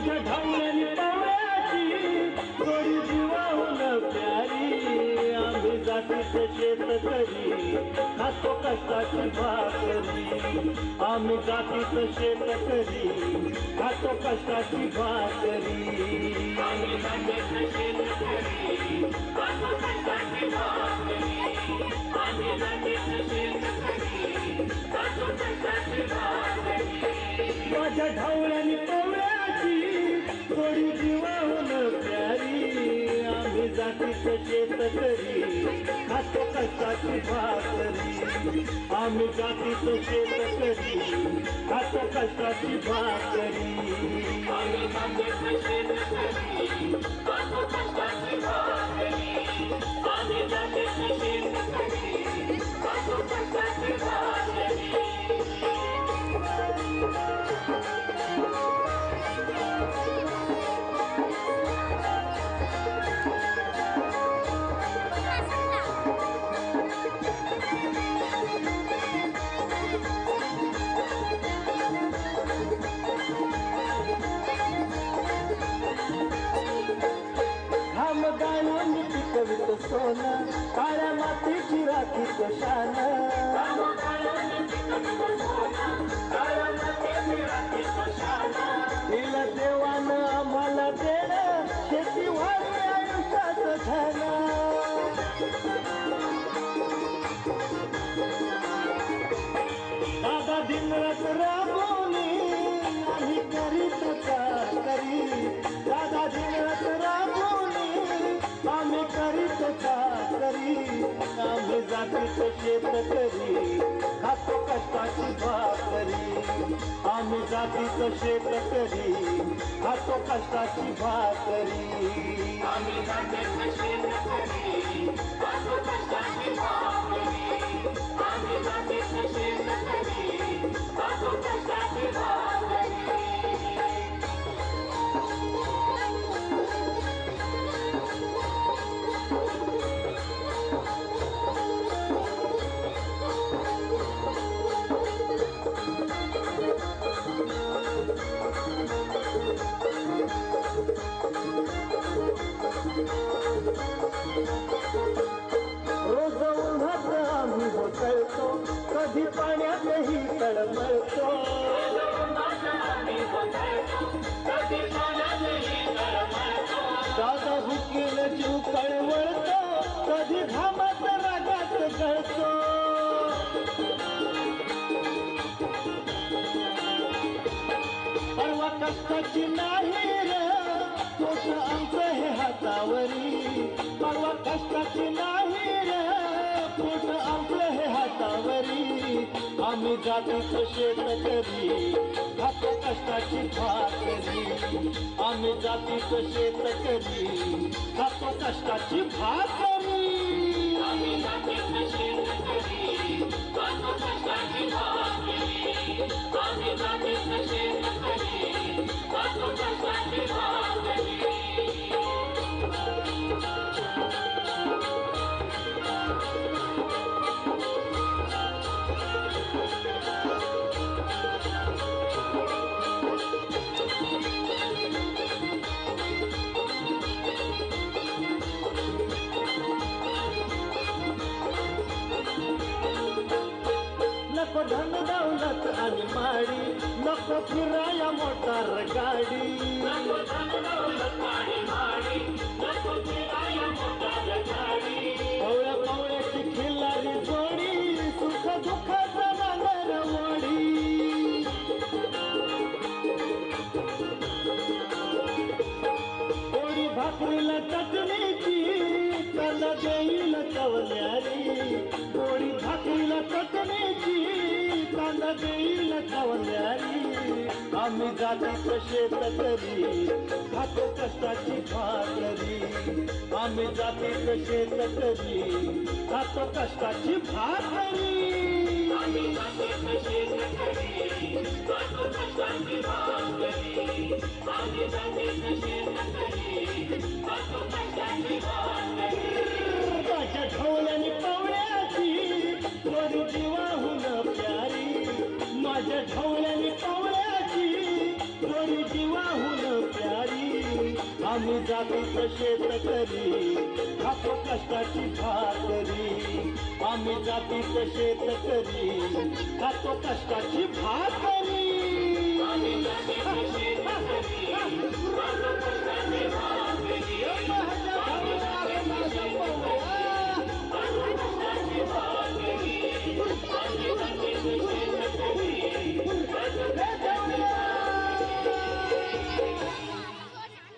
माझ्या ढवळ्याने पवळ्याची थोडी जीवाहून प्यारी आम्ही जातीचं शेतकरी खातो कष्टाची भाकरी आम्ही जातीचं शेतकरी खातो कष्टाची भाकरी आम्ही जातीचं शेतकरी खातो कष्टाची भाकरी आम्ही जातीचं शेतकरी खातो कष्टाची भाकरी माझ्या ढवळ्याने पवळ्याची थोडी जीवाहून प्यारी आम्ही जातीचं शेतकरी खातो कष्टाची भाकरी आम्ही जातीचं शेतकरी खातो कष्टाची भाकरी आम्ही जातीचं शेतकरी खातो कष्टाची भाकरी आम्ही जातीचं शेतकरी खातो कष्टाची भाकरी कवित सोनं काळ्या मातीची राखीचं शान तिला देवानं आम्हाला देणं शेती व्हावी आयुष्याचं धन दादा दिनरात राबवली आम्ही करीत करी दादा दिनरात राबवली आम्ही करीत करी आम्ही जातीचं शेतकरी खातो कष्टाची भाकरी आम्ही जातीचं शेतकरी खातो कष्टाची भाकरी आम्ही जातीचं शेतकरी खातो कष्टाची भाकरी आम्ही जातीचं शेतकरी खातो कष्टाची भाकरी रोज उन्हात आम्ही होतळतो कधी पाण्यातही तळमळतो दादा भुकेल जीव कळवळतो कधी घामात रागात गळतो परवा कष्टाची नाही रे तोच आमचं हे हातावरी परवा कष्टाची नाही रे पोट आमचं हे हातावरी आम्ही जातीचं शेतकरी खातो कष्टाची भाकरी आम्ही जातीचं शेतकरी खातो कष्टाची भाकरी आम्ही जातीचं शेतकरी खातो कष्टाची भाकरी आम्ही जातीचं शेतकरी खातो कष्टाची भाकरी नको धन दौलत आणि माडी नको फिराया मोटार गाडी नको धन दौलत आणि माडी नको फिराया मोटार गाडी पवळ्या पवळ्याची खिल्लारी जोडी सुख दुःखाचा नांगर मोडी पोळी भाकरीला चटणीची कांदा देईल कवल्यारी पोळी भाकरीला चटणीची कांदा देईल कवल्यारी आम्ही जातीचं शेतकरी खातो कष्टाची भाकरी आम्ही जातीचं शेतकरी खातो कष्टाची भाकरी आम्ही जातीचं शेतकरी खातो कष्टाची भाकरी आम्ही जातीचं शेतकरी खातो कष्टाची भाकरी माझ्या ढवळ्याने पवळ्याची थोडी जीवाहून प्यारी माझ्या ढवळ्याने पवळ्याची थोडी जीवाहून आम्ही जातीच शेतकरी खातो कष्टाची भाकरी. आम्ही जातीच शेतकरी खातो कष्टाची भाकरी.